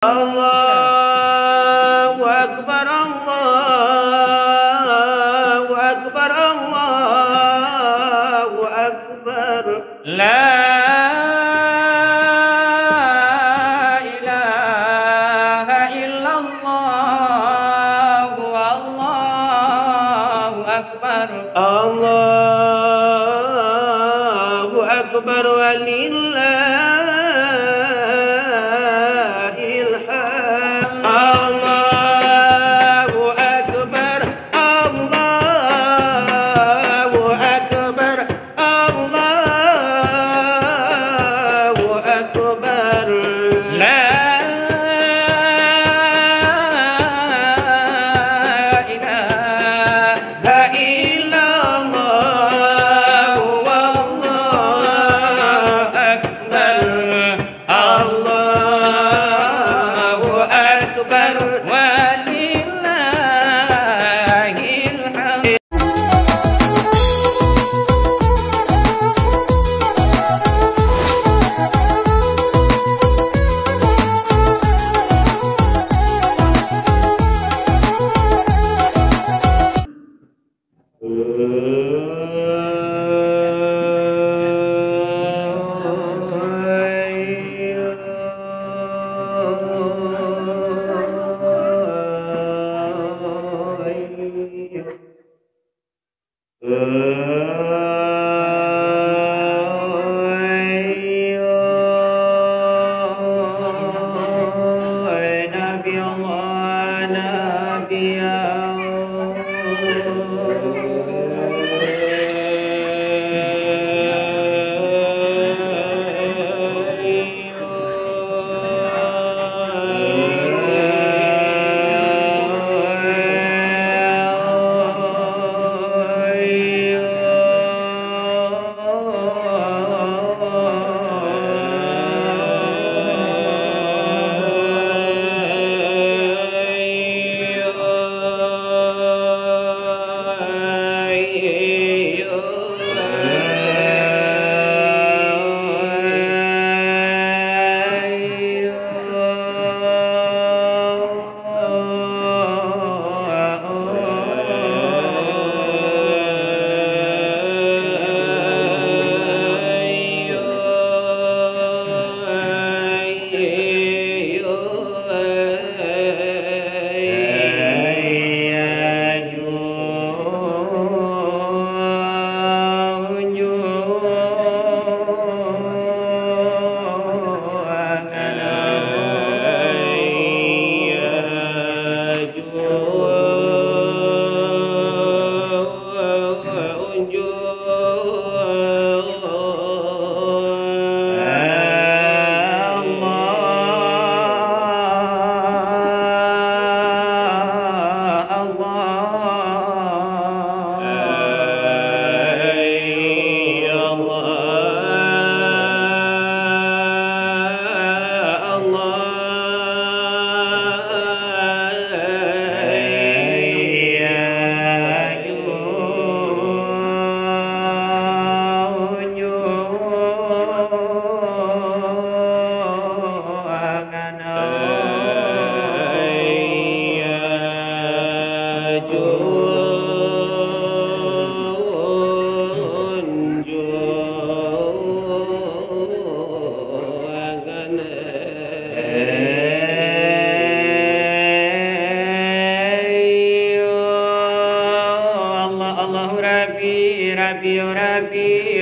Allahu Akbar, Allahu Akbar, Allahu Akbar. La ilaha illallah, Allahu Akbar. Allahu Akbar walillah.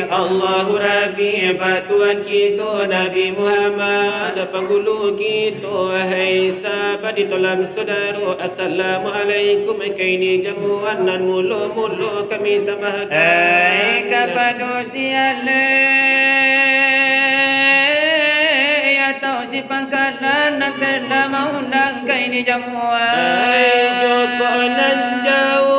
Allahu Rabbi, Tuhan kita Nabi Muhammad, penghulu kita wahai sahabat ditolam saudara. Assalamualaikum, kaini jamuan nan mulu-mulu kami sembahkan. Hai kepada siale ya tau si pangkalan nak kena maundang kaini jamuan. Hai Joko nan jauh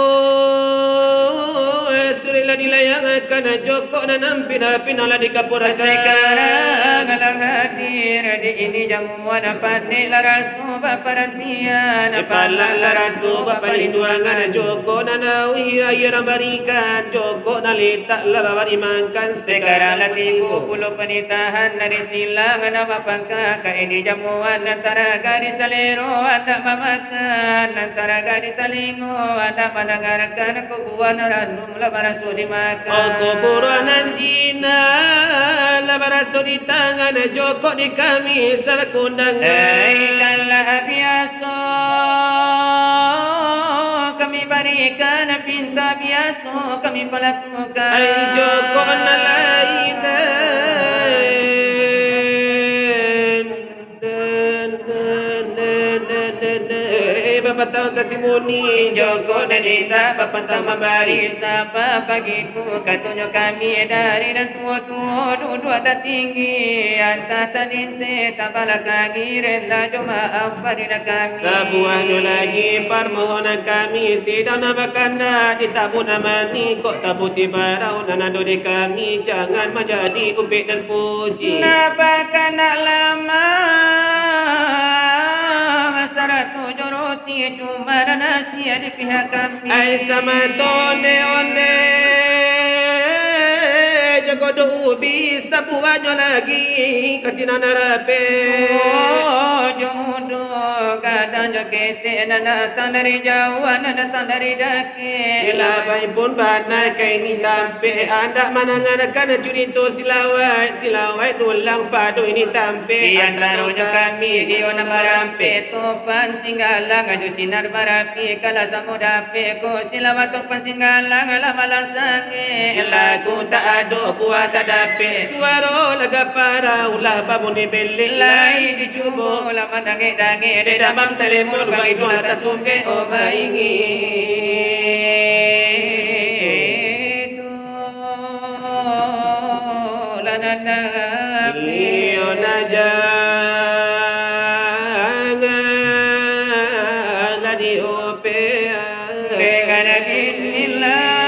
dilayangkan Joko dan pina-pina lah di kapurakan. Sekarang ngalang hadir di ini jamuan pandai larasu baparatian Ipala larasu bapalinduangan Joko nanawi ayana barikan Joko nalita lababari mangkan sekarang latiku puluh penitahan dari silang nama pangka ke ini jamuan antara gadis salero ada mamakan antara gadis talingo ada mendengarkan kubuan ranum labarasu dimakan kuburan anjina labarasu di tangan Joko di kami salkundangan ikanlah biasa kami berikan pinta biasa kami pelakukan ay Joko nalainan Bapatang tasimuni Joko nadinda Bapatang membari Sapa pagiku katunjuk kami dari dan tua-tua dua tak tinggi antah tadinte tabala kagi rela jemaah pada kami sebuahnya lagi permohonan kami sidana bakanda ditabu namani kok tabu tibarau nanado di kami jangan menjadi upik dan puji nabakan nak lama saratu joroti cuma nasi di pihak kami ai sama tone onde jago do ubi sabuanyo lagi kasina narape jomudo kadang jokeste nana tandari jauhan nana tandari dake ilabai pun banai kaini tampe anda mananganakan curito silawai nulang padu ini tampe antara kami di ona marampe topan singgalang aju sinar barapi kala samudape ko silawat topan singgalang lamalang sange lagu tak ada buat tak dapat suara laga para ulah babuni belik lai dicubo lama dange-dange de damam salemur bai do atas sumbe o baingi tu lanana iyo naja ladi ope dengan bismillah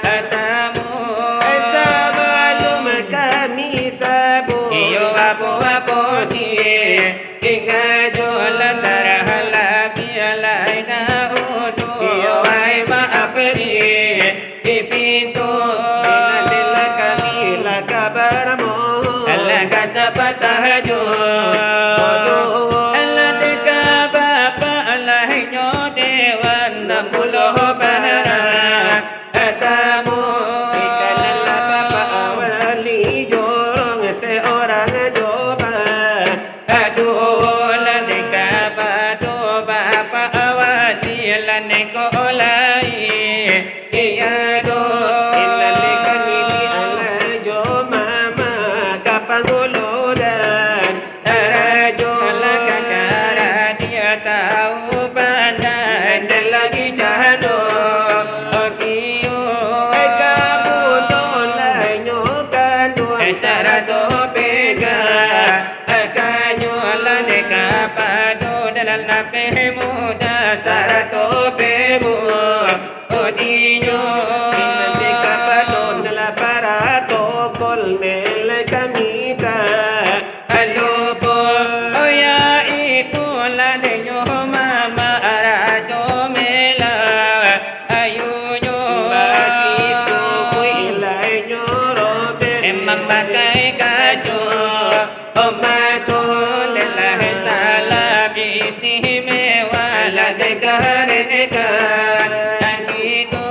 Atamu sebelum kami sebut apa si ingat jualan darah biarlah ina udu ai maaf di pintu inna kami la kabarmu Allah kasabat tahajud Allah deka bapa Allah nyo dewan 60 banara atamu ikanlah bapa awali jorong seorang coba aduh la deka bapa awali la neko olai iya do kami ala jo mama kapan dulu dan rajul kakara dia tahu pandai dan lagi jado okiyo kamu tolak nyokan dua sarato pega akanyo la deka padu dalam nape muda sarato pebu odinyo alupo oya itu la denyo mama arajo mela ayunyo membakai kajo omato lelah salam istimewa la degar degar gitu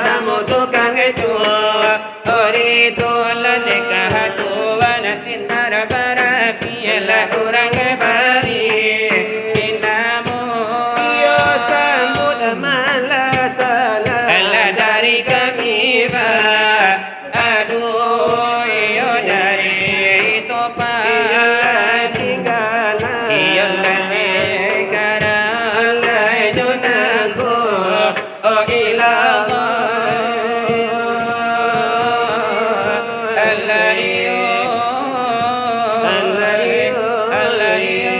sama tukang itu orito la degar tuan sinar barapi la kurang bari inamu yo sambut malasala ala dari kami ba aduh yo dari topa iyalah singgala iyalah negara Allah donaku oh ilah Allah yo Allah yo Allah yo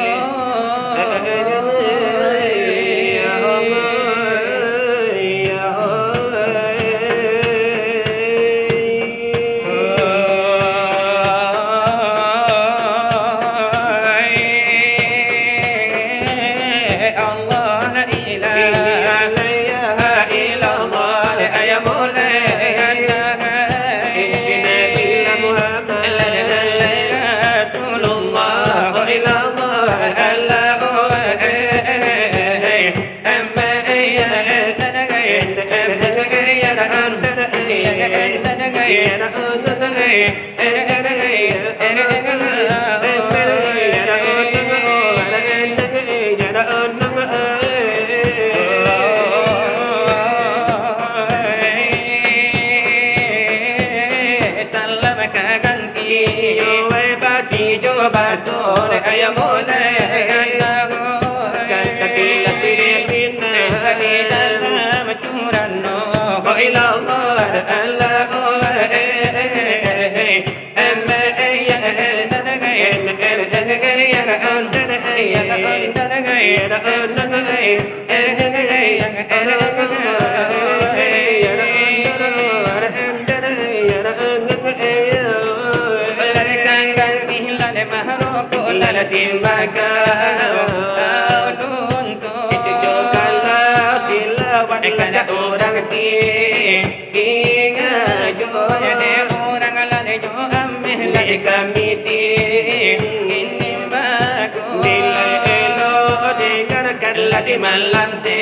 Allah la ilaha illallah ya Basur ayam mulai kata kila siripin dalam curan no ilallah Allah amma ya la timbaka itu jokalah silawat kata orang si ingat jo de orang la jo ameh la kami ti ini baku nilai elo dengarkan la di malam se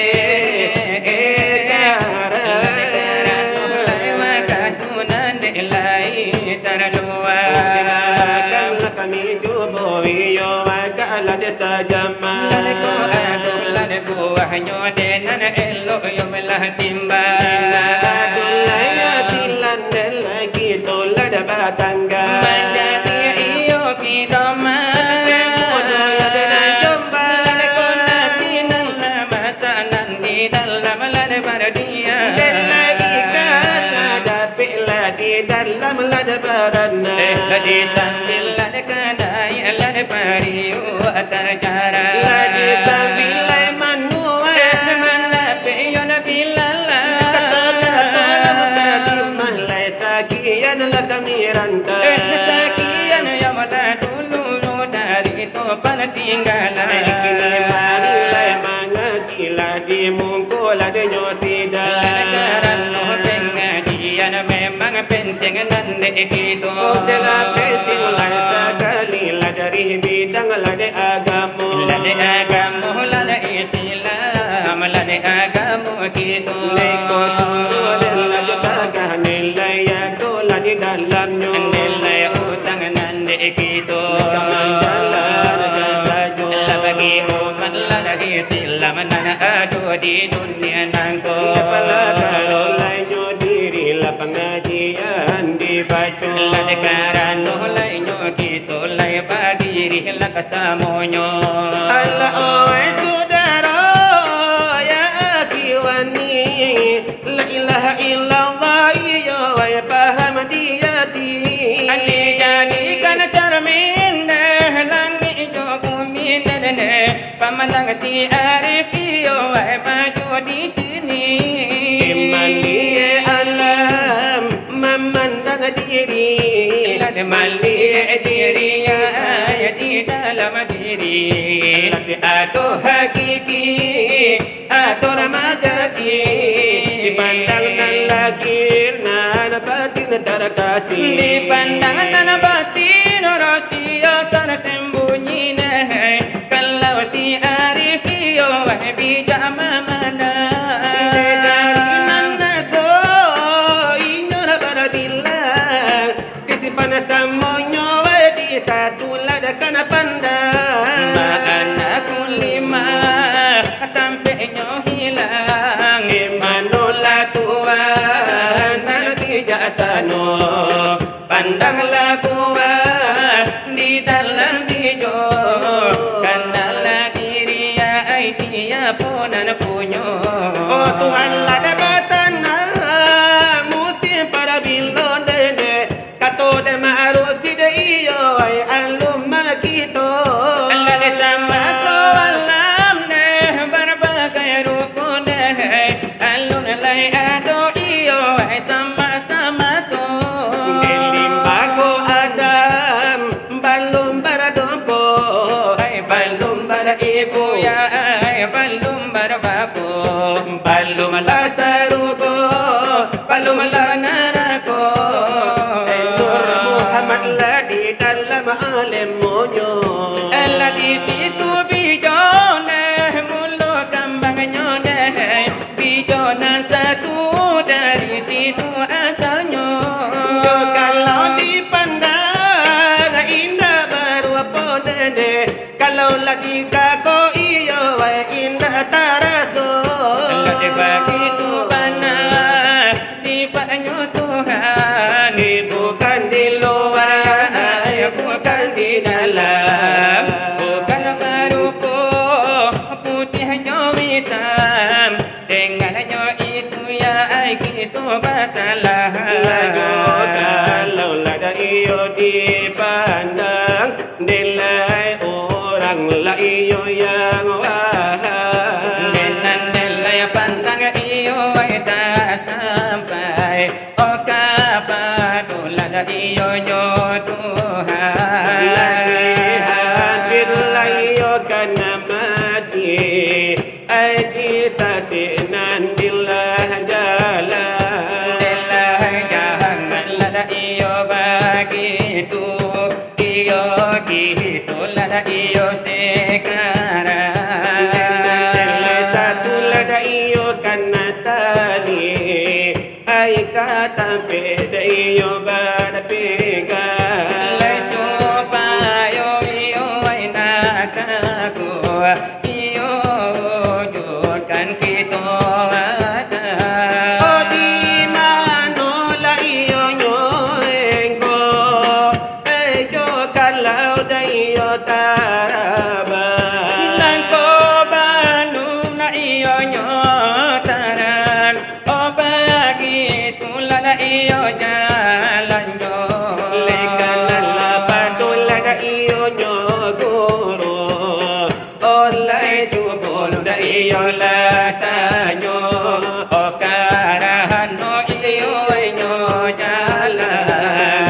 kami cuba yo agak desa jama lagu hanya denan elo yo melah timba ya silan lagi tola da batangga menjadi iyo pidama denan jomba kona sinan nama sanan di dalam lad bardia di dalam lad barana di sambil lad kadai lad pariu atar cara di sambil manu kami rantau. Sekian yang ada dulu dari topan singgala. Kini marilah mengajilah di mungkul adanya sidang. Karena pengajian memang penting dan itu. Telah penting lah sekali lah dari bidang lah de agama. Lade agama, lade Islam, lade agama gitu. Leko suruh dan jutakah nilai itu lah di dalamnya. Nilai utang nande gitu. Kaman jalan dan saja. Bagi umat lade Islam dan adu di dunia nangko. Kepala kalau lainnya diri lah pengajian dibaca. Lade karano lainnya gitu, lay berdiri lah kesamonyo. Allah oi saudara ya akiwani la ilaha illallah ya wa paham dia di Ani jadikan cermin langit jo bumi nene pemandang si arif yo maju di sini. mali alam memandang diri Mali diri ya di dalam diri. atau hakiki atau majasi dipandang nan lahir nan batin terkasih Dipandang nan batin rahasia tersembunyi nah. Kalau si arif yo bijak mana. dari mana so inyor pada bilang disipan semuanya di satu ladakan pandang Mana kulima tampaknya hilang. Manola Tuhan nanti jasano pandanglah Tuhan di dalam bijo kenallah diri ya siapa nan punya oh Tuhan lah dapatan musim pada bilon dede kato de marusi de iyo ay alum makito Allah sama soalam deh berbagai rukun deh alun lay ado iyo sama-sama tu. Limbago Adam balum baradompo balum bara ibu Ya balum berbapu balum lasarugo balum lanarako Nur Muhammad lah di dalam alim monyo Allah di situ bijone mulut kambangnya deh bijona satu dari situ asalnya. kalau dipandang indah baru apa dede kalau lagi kako iyo indah taraso Allah begitu banyak sifatnya Tuhan. bukan di luar bukan di dalam Bukan berupa putihnya hitam, dengannya itu ya gitu masalah. laju kalau lada iyo dipandang nilai orang lah iyo yang wahai Nilai pandang iyo tak sampai, oh kapan lada iyo Tuhan. lagi hadir lah iyo kena mati aidi sasinan dillah jalan Jangan lada iyo begitu, iyo gitu lada iyo sekarang. satu lada iyo kena tali ai kata beda iyo berpegang Supaya iyo enakaku, iyo wujudkan kita ada. oh di mana lah iyo nyoengko jo kalau dah iyo taraba Langko balum na iyo nyotaran, oh begitu lada iyo jalan jo. lekana patul lada iyo nyogoro olai jubul da iyo latanyo Oh karahano iyo nyo jalan.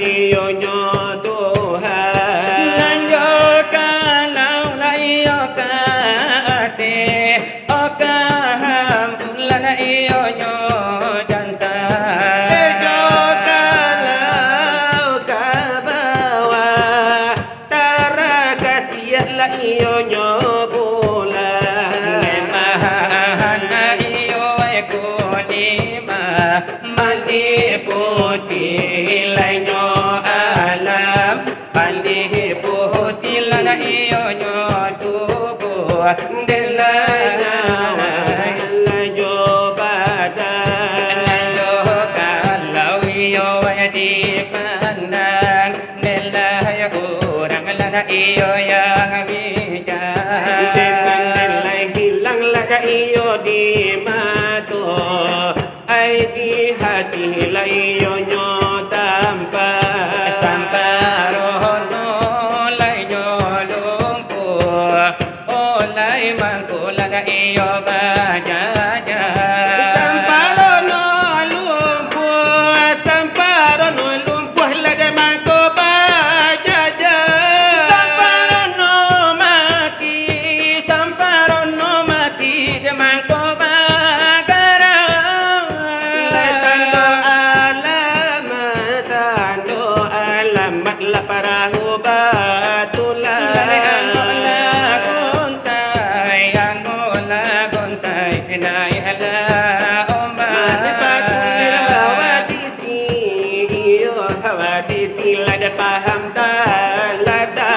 iyo nyo Tuhan. Nanyo kalau la iyo kate oka hamdulillah la iyo nyo jantan. Ejo kalau ka bawah tara kasih la iyo nyo bulan. Mahana iyo ekolima Mandi putih lainyo alam, Pandi putih la iyo nyo tubuh delanya lajo badan. Nanyo kalau iyo di pandang Nelay kurang la iyo yang bijak. Nilai hilang laga iyo di mata, ai di hati la iyo nyo tanpa. Samparono lai nyo lumpuh Olai mangkula na iyo bajaja. Samparono lumpuh lada mangko bajaja. Samparono mati de mangko bagara. Tando alamat la parahu batula. Paham tak lada.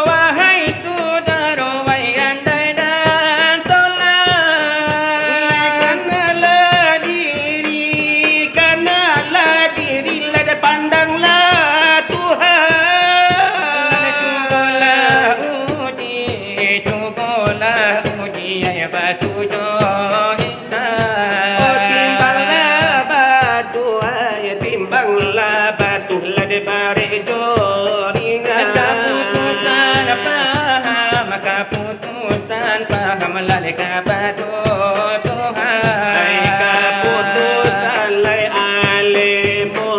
Wahai saudara, wahai andai dan tolak. Kanalah diri lada pandanglah Tuhan. Cubalah uji, ya batu timbanglah batu lada bare joringan. Keputusan paham lalai batu Tuhan. Ai keputusan lai alimo,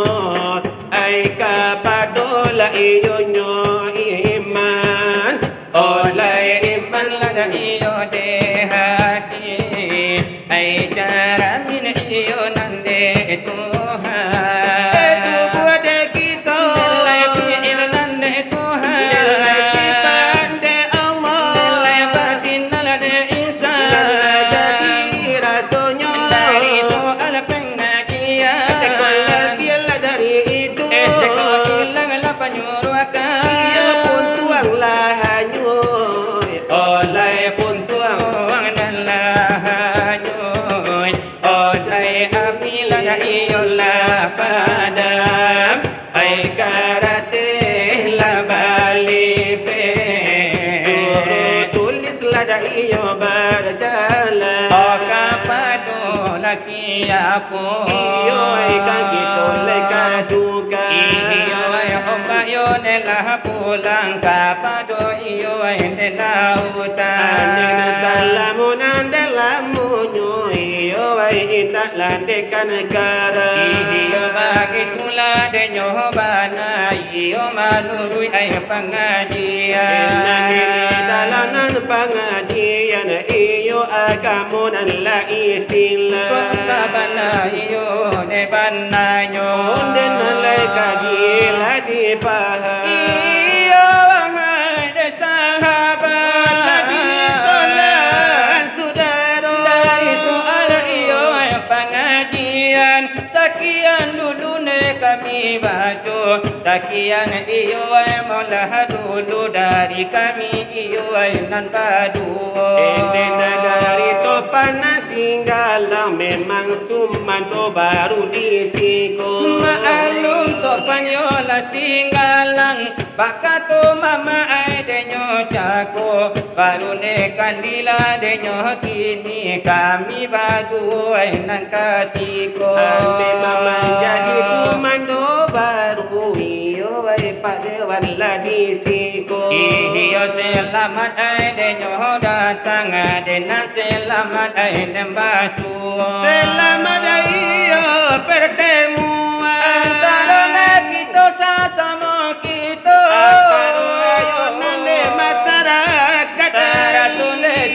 ai kapadola iyo nyo iman. Olai iman Lada iyo de hati, ai cara min iyo nande Tuhan. itu buat kita. Nilai fi'il nande Tuhan. Nilai sifat de Allah. Nilai batin nalade insan. Nilai jadi rasanya. Dari soal pengajian. Tekolah biarlah dari itu. Teko hilang lah penyuruhkan. Ia pun tuanglah hanyut. Oleh pun tuang. Tuang dan lah hanyut. Oleh api lah iyo lah padam. Ai karate lah balipe. Turut tulislah dari iyo berjalan. Oh kapado laki aku. Iyo ikan kita leka duga. Iyo ombak yo nelah pulang kapado iyo nelah hutan. Anena salamun andalamu nyo. Iyo indak landekan negara. Iyo bagi tula de nyobana. Iyo malurui ay pengajian. Nani dalanan pengajian. Iyo agamunan la isila. Sabana iyo ne bananyo. Onde nalai kaji la dipaham. Iyo wahai de sahabat. Lagi tolan saudara. Dari soal iyo pengajian. Sekian dulu ne kami baca. Sekian iyo maulah dulu dari kami iyo nan padu. Ende negari topan singgalang memang sumando baru disiko. Maalum to panyola singgalang bakato mama ai denyo cako barune kandila denyo kini kami badu ai nan kasiko. Memang jadi sumando baru iyo ai padewan la disiko. Iyo selamat ai denyo datang denan selamat ai nembasu. Selamat iyo bertemu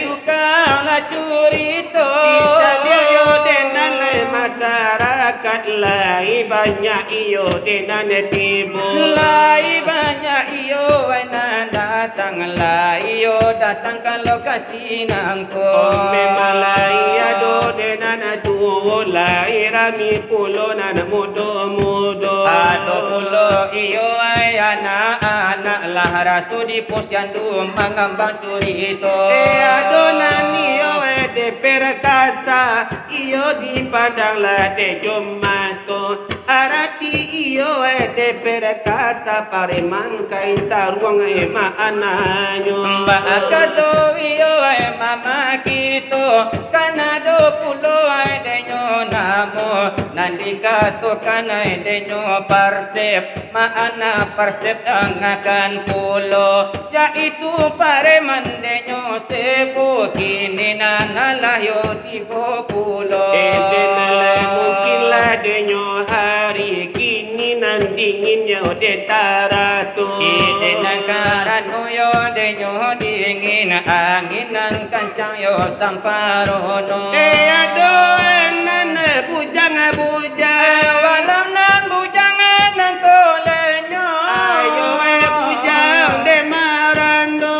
tukang curito. Italia yo denan lai masyarakat lai banyak iyo denan tibu. Lai banyak iyo wena datang lai iyo datang kalau kasih nangko. Memang lai ado denan tuwo lai rami pulo nan mudo. Ado pulo iyo ay anak-anak lah rasu di pos jandu mengambang curito. Ado nani yo de perkasa iyo dipandang lah de jomato. Arati iyo de perkasa pareman kai sarwang ema ananyo. Mbak kato iyo mama kito kanado pulo denyo namo nandi kato kanai denyo parsep maana parsep angakan pulo yaitu pareman denyo sepo kini nanalah yo tibo pulo. Nalah mungkin lah denyo hari kini nan dinginnya de taraso. Karano yo denyo dingin anginan kancang yo samparono. Ado nan bujang walam nan bujang nan tolenyo. Ayo bujang de marando.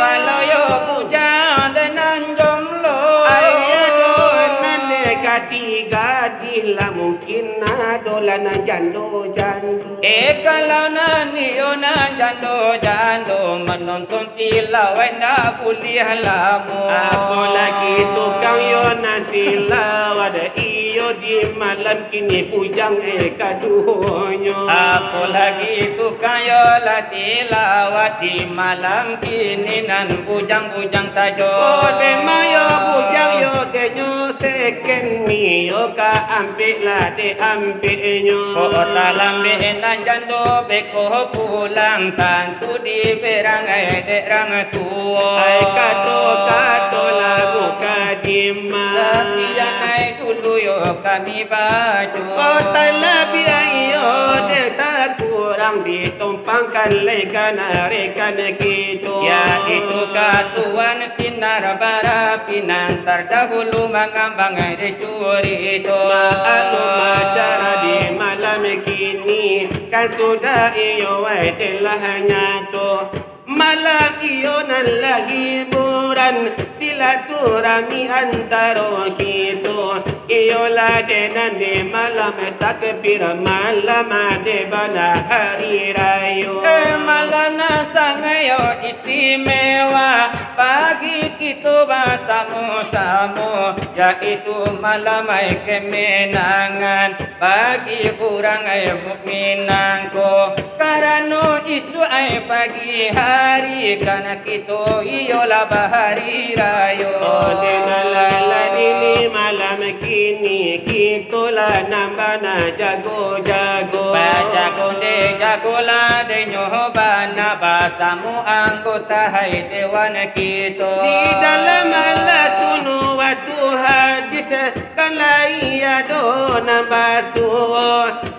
Walau yo bujang de nan jomlo. Ayo nan de gadi lah mungkin adolah nan jando. Kalau nani yo nan jando menonton silau enda kuliah lamu. Apalagi tukang yo nasilau ada iyo di malam kini pujang kaduhonyo. Apalagi tukang yo silau di malam kini nan bujang sajo. Oh memang yo bujang yo denyo seken mi yo ka ambil lah de ambilnyo. Oh talambe nan jando beko pulang tantu di berangai derang tuo. Ai kato lagu kadima. Sekian ai dulu yo kami baju. Oh talabi ayo de tak kurang ditumpangkan lekan rekan gitu. Ya itu katuan sinar barapi nan terdahulu mengambang de curi itu. Maklum cara di malam kini kan sudah iyo telah nyatu. Malam iyo nan hiburan silaturahmi antara kita. Iyo lah denan de malam takbir malam de bana hari raya. Malam sangayo istimewa bagi kita bersama-sama, yaitu malam kemenangan bagi orang mukminanku. Karena isu pagi hari karena kita iyalah bahari raya. Oh denalah ini malam kini kita lah nambah jago-jago. Jago de jago lah de nyobana basamu anggota hai dewan kita. Di dalam Allah sunu waktu hadis kan ia do nambah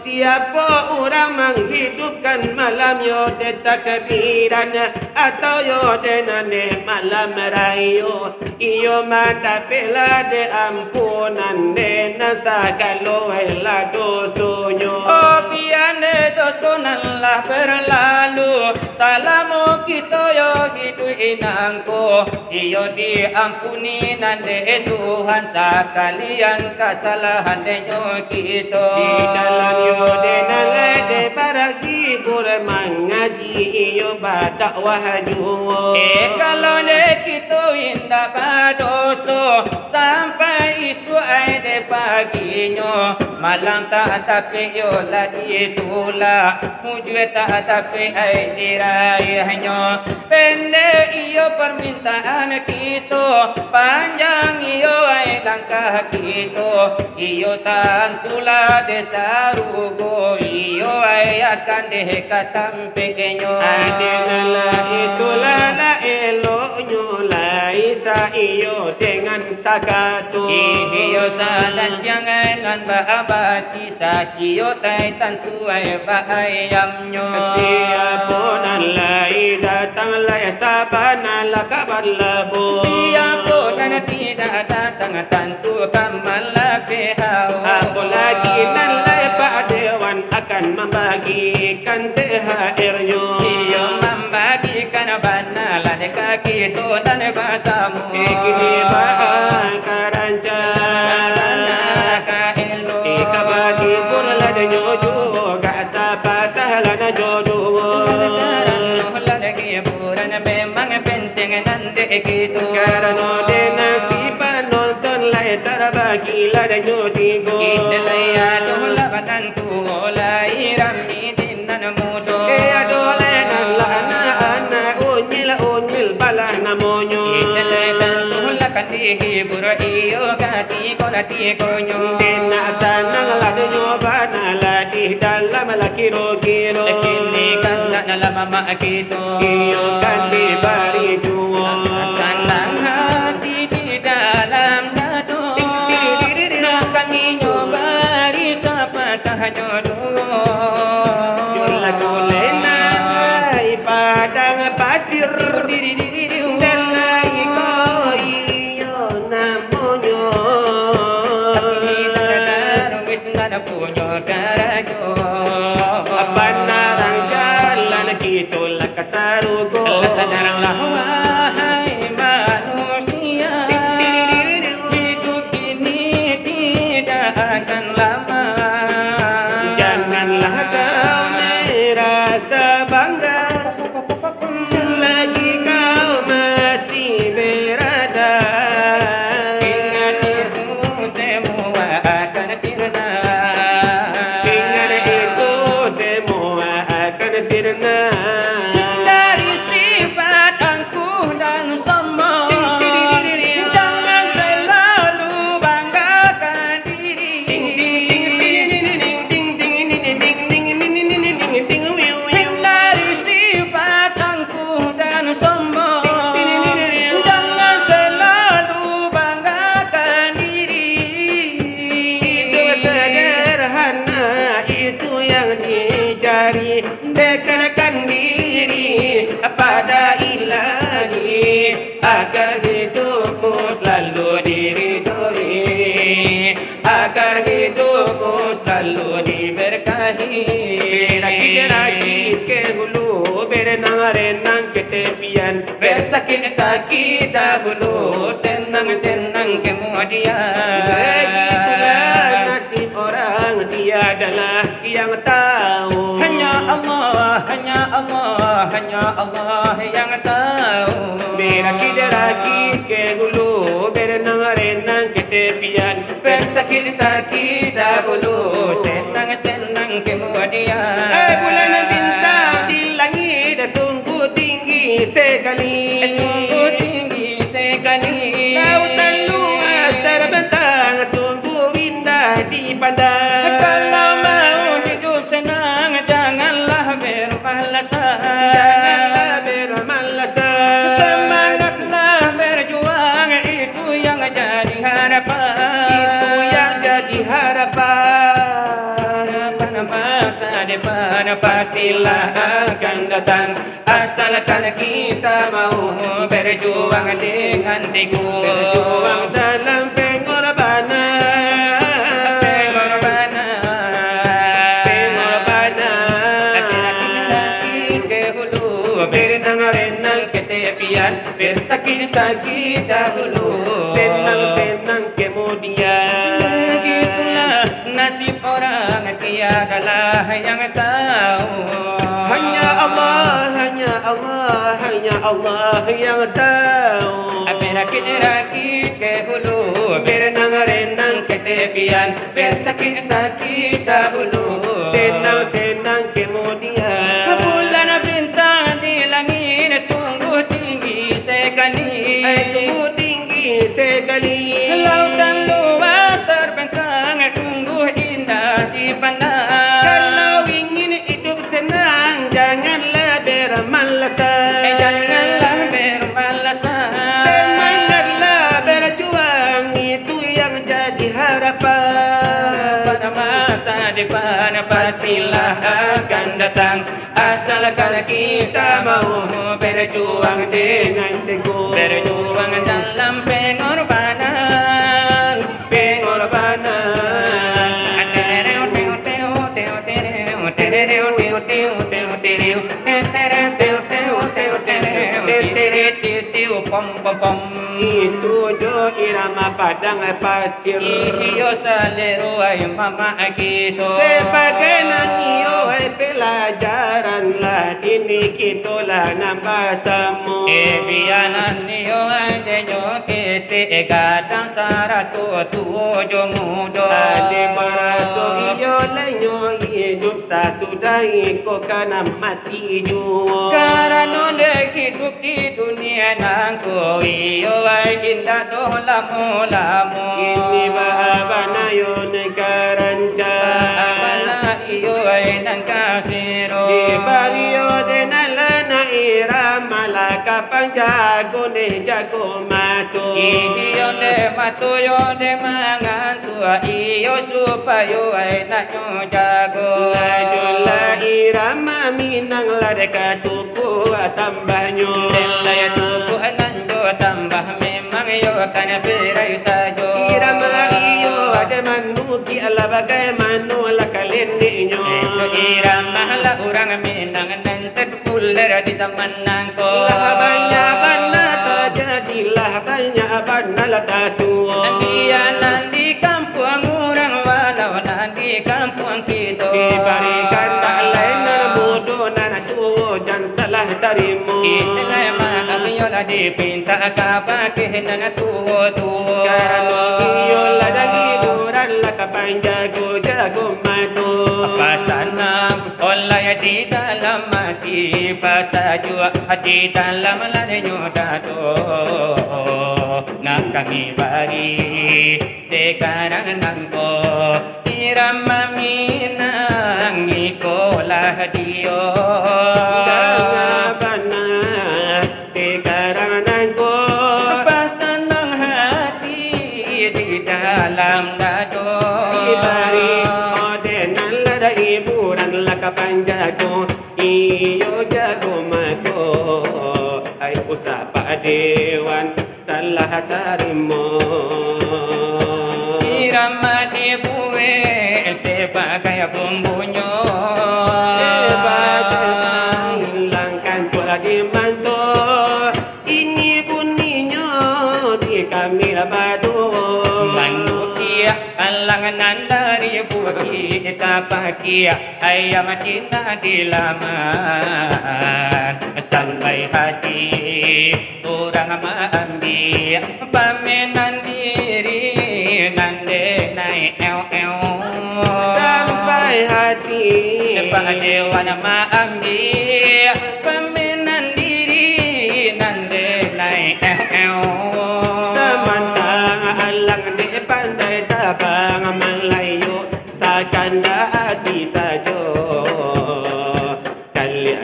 siapa orang menghidupkan malam yo takbiran atau yo denane malam rayo iyo mata pela de ampunan de nasa kalau ela dosunyo. Oh biane dosonan lah berlalu salamu kita yo hidup inangku iyo diampuni nande Tuhan sekalian kesalahan denyo kita. Di dalam yo denale de para hibur mengaji iyo berdakwah juo. Kalau ne kita indah berdosa sampai isu de paginya malam tak tapi yo lagi tula mujue tak tapi diraihannya pendek iyo permintaan kita panjang iyo langkah kita iyo tantula desa rugo iyo akan dekatampenyo. Adenalah itulah la eloknya laisa iyo dengan sakatu. Iyo sadan jangan bahabaci sakiyo tai tantu bayamnyo. Siapun lai datang lai sabana la kabar labu. Siapa itu dan bahasamu Kini karancan Ika bagi pula dan nyojo Gak sapatah lana jojo memang penting nanti gitu Karena de nasiban nonton lai terbagi lah dan nyotigo Idelaya dola batantu olai rami dinan mudo Adole nan la ana unyil balah namonyo Idelaya dola katihi buro iyo gati kolati konyo Dena sanang la de nyobana la di dalam la kiro-kiro Kini kan dalam mak gitu Iyo kan di bari juo Sanang hati di dalam dado Nakan inyo bari sapatah jodoh Lagu lenai padang pasir Delai ko iyo namonyo Apa narang jalan gitu lah kasarugo Sadarlah wahai manusia Hidup ini tidak akan lama Janganlah kau merasa bangga Selagi kau masih berada Ingat itu semua akan sirna Ingat itu semua akan sirna Dari sifat angkuh dan sombong Jangan selalu banggakan diri Dari sifat angkuh dan sombong Jangan selalu banggakan diri Itu sederhana itu yang dicari Dekatkan diri pada ilahi Agar hidupmu selalu diridhoi Agar hidupmu selalu diberkahi Berakit-rakit ke hulu Berenang-renang ke tepian Bersakit-sakit dahulu Senang-senang kemudian Begitulah nasib orang tiadalah yang tahu Hanya Allah, hanya Allah, hanya Allah yang tahu Berakit-rakit ke hulu Berenang-renang ke tepian Bersakit-sakit dahulu Senang-senang kemudian Bulan bintang di langit sungguh tinggi sekali Sungguh tinggi sekali Lautan luas terbentang sungguh indah dipandang Kalau mau hidup senang janganlah bermalasan Janganlah bermalasan Semangatlah berjuang itu yang jadi harapan Itu yang jadi harapan Masa depan pastilah akan datang Asalkan kita mau berjuang dengan teguh Berjuang dalam pengorbanan Hati-hati ke hulu Berenang-renang ke tepian Bersakit-sakit dahulu Senang-senang kemudian Begitulah nasib orang tiadalah yang tahu Hanya Allah, hanya Allah, hanya Allah yang tahu Berakit-rakit ke hulu Berenang-renang ke tepian Bersakit-sakit dahulu Senang-senang kemudian Bulan bintang di langit sungguh tinggi sekali Sungguh tinggi sekali Lautan luas terbentang sungguh indah dipandang Kalau ingin hidup senang janganlah bermalasan Janganlah bermalasan Semangatlah berjuang itu yang jadi harapan Pada masa depan pastilah akan datang Asalkan kita mau berjuang dengan teguh Berjuang dalam pengorbanan Pengorbanan pom. Itu do irama padang pasir. Iyo salero ay mama akito. Sebagai nanio pelajaran lah ini kita lah nambah semua. Bianan niyo ay denyo kete gadang saratu tuo jomudo. Ade paraso iyo lenyo hidup sasudai ko kana mati jua. Karena de hidup di dunia nangko iyo ay indah do lamu. Ini bahabana yo negaranca. Bahabana iyo ay nang kasiro. Di bario de nalana irama laka panjago ne jago mato. Iyo de mato yo de mangantua iyo supayo ay nanyo jago. Lajola irama minang ladeka tuku tambahnya. Selaya tuku nanjo tambah memang yo kana berai sajo. Irama iyo ada manuki ala bagai manu ala kalendinya. Itu irama la urang minang nantet puler di zaman nangko. Lah banyak bana terjadilah banyak bana la tasua. Nanti kampung urang walau nanti kampung kita. Diberikan tak lain mudo nana tuo dan salah tarimu. Iselai mak iyo la dipinta kapake nana tuo. Karena iyo la dagi duran la kapanjago jago matu. Pasanam olay di dalam mati pasajua di dalam lanyo dato nak kami bari sekarang nangko irama minang ikolah dio Bana sekarang nangko pasanang hati di dalam dato dibari odenan lada hiburan la kapanjago iyo jago mako ay usapa dewan salah tarimo. irama di buwe sebagai bumbunya Hilangkan pula di manto ini bunyinya di kami labado. manusia alangan dari bukit kita pakai ayam kita di laman sampai hati orang mengambil pamenan diri nande naik Sampai hati pada dewan mengambil pamenan diri nande naik Semantang alang di pandai tabang Melayu sakanda hati sajo.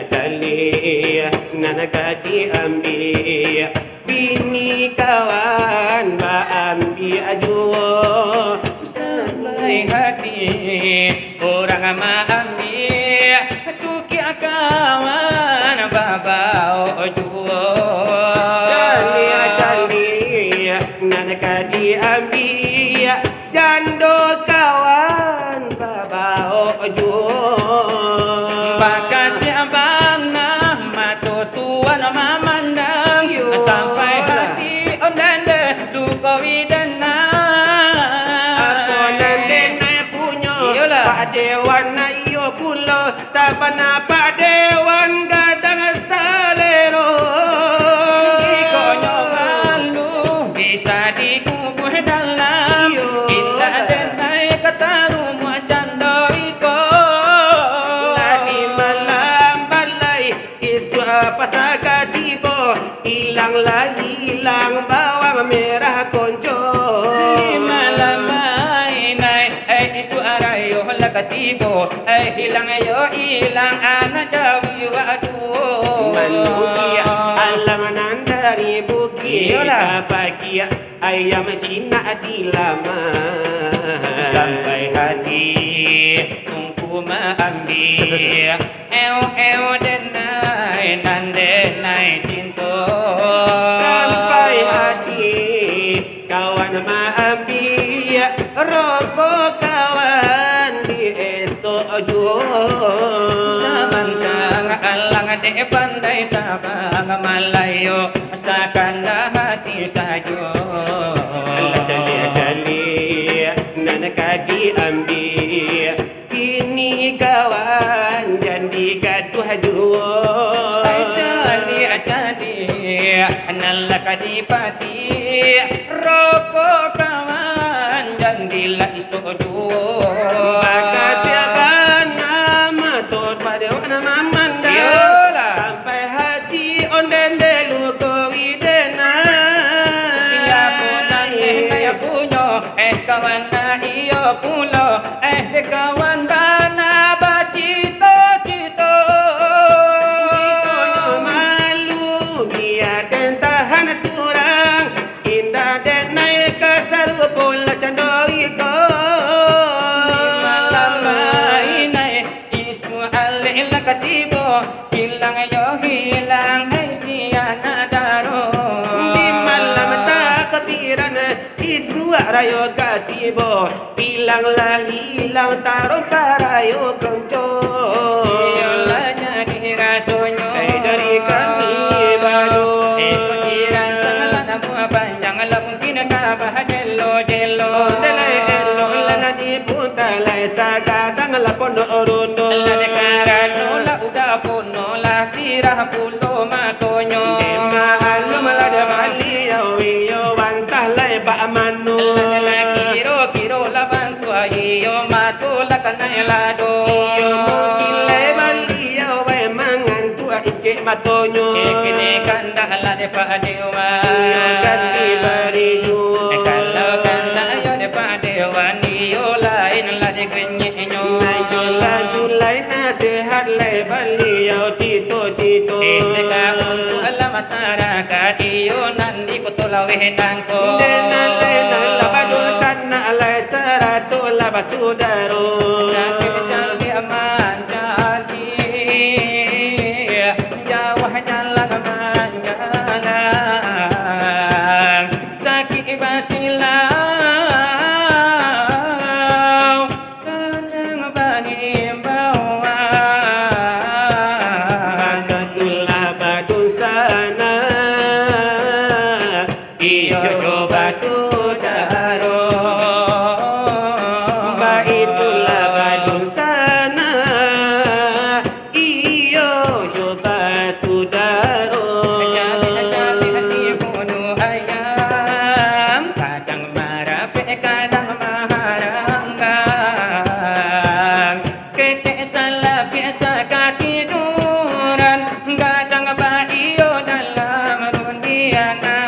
Cali nanaka diambil bini kawan baambil ajuo. sampai hati orang mengambil tuki kawan babau juo Cali nanaka diambil jando kawan babao juo. Bakasih abang nama tuan memandang sampai hati om danda duka widana. Apa nande na punya Pak Dewan na iyo pula sabana Pak Dewan gadang salero. Ikonyo malu bisa dikubur dalam kita denai kataru macam doiko. Ladi malam balai isu pasaka tibo hilanglah hilang bawang merah konco. Malam mainai isu arayo lakatibo hilang yo hilang anak jawi waduh. Manusia alangan dari bukit pagi ayam Cina di lama sampai hati tungku mengambil denai nandenai cinta sampai hati kawan mengambil rokok kawan di esok jual. samantang alang de pandai tabang malayo sakanda hati saja. Allah calik-calik nak kaki ambil. Kini kawan jadi gaduh jua. Calik-calik analak adipati rokok kawan jadilah istojo. Maka siapa nama tot pada wana mamanda. Yalah. Sampai hati onden delu kowidena. Ya punan ya punyo kawan na iyo pulo kawan bana bacito-cito. Itonya malu biar den tahan surang. Indah den naik ke sarupul candoi ko. Katibo hilang yo hilang siana daro Di malam tak kepiran isu rayo katibo bilanglah hilang taruh karayo kenco. Iolanya dirasonyo Dari kami baru kujiran sangalan buah panjang mungkin kabah jelo Delay elo lana di punta lai sakadang la pondo orundo. udah puno lah sirah pulo matonyo Dema alum la de bali yo bantah lai ba manu. kiro la bantu iyo mato la kanelado Yo mungkin lai bali yo we mangan tua icek matonyo. kini kanda la de padewa Yo ganti bari ju. kalau kanda yo de padewa yo lain la de genyenyo Julai nasihat lai bali yo cito-cito. Alam masyarakat iyo nandi kutola wehenangko Denan labadun sana lai seratu labasudaro. Jaki aman jadi jauh jalan manjalan sakit basilau kadang bagi bawah Labadun sana iyo coba sudaro. Baitulah badun sana iyo coba sudaro. kadang marah kadang maharanggang ketek salah biasa katiduran kadang baio dalam rundianan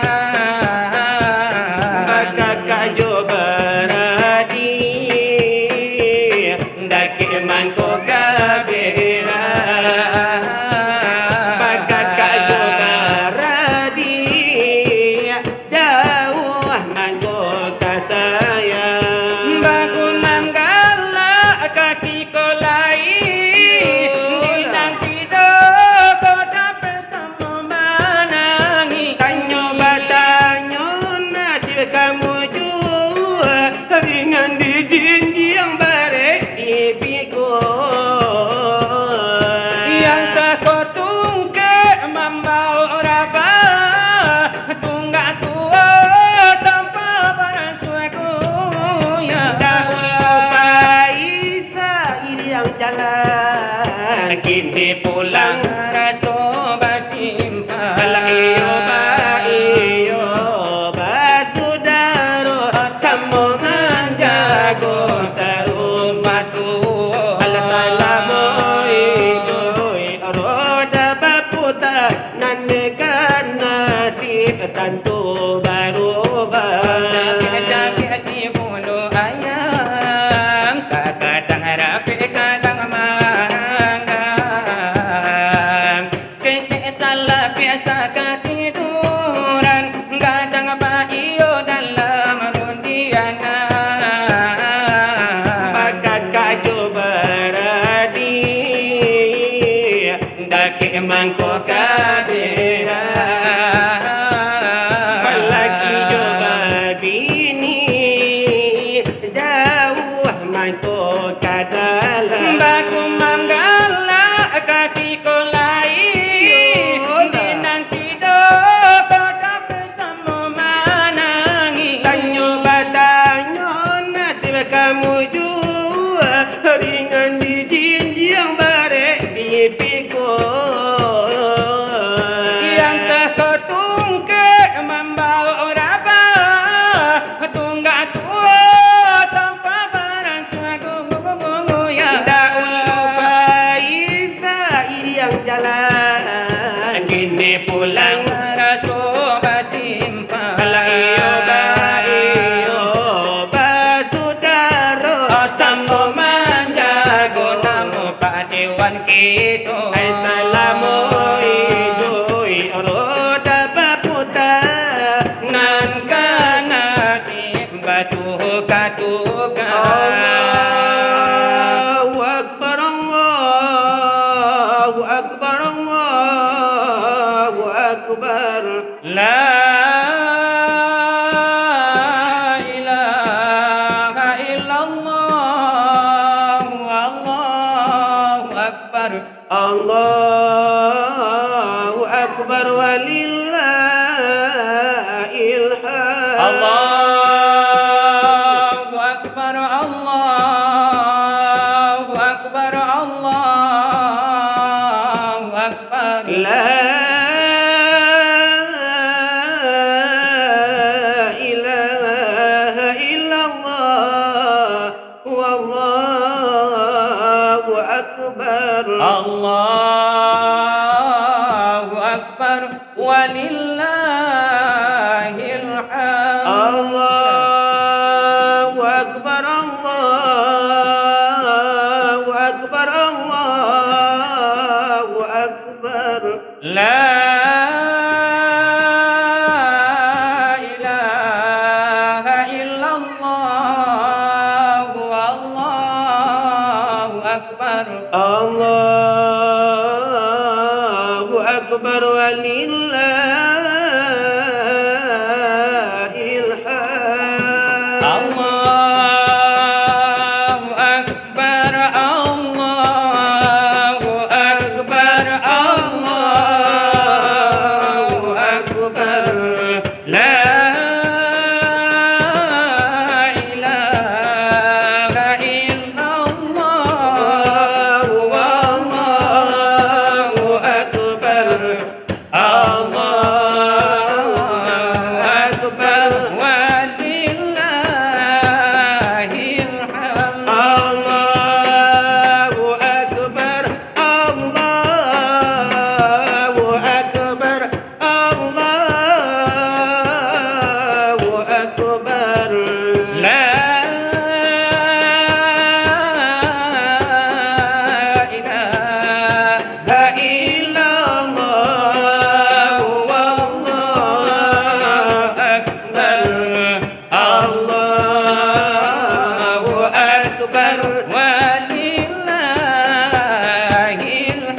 akbar. La ilaha illallah wallahu akbar. Allahu akbar walillahil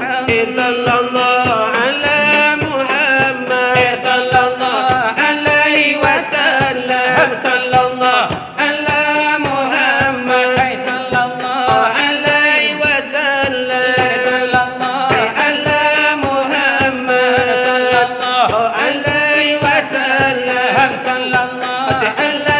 hamd. Sallallahu ala Muhammad, Sallallahu alaihi wasallam. Sallallahu ala Muhammad. Sallallahu alaihi wasallam, Sallallahu ala Muhammad, Sallallahu alaihi wasallam, Sallallahu ala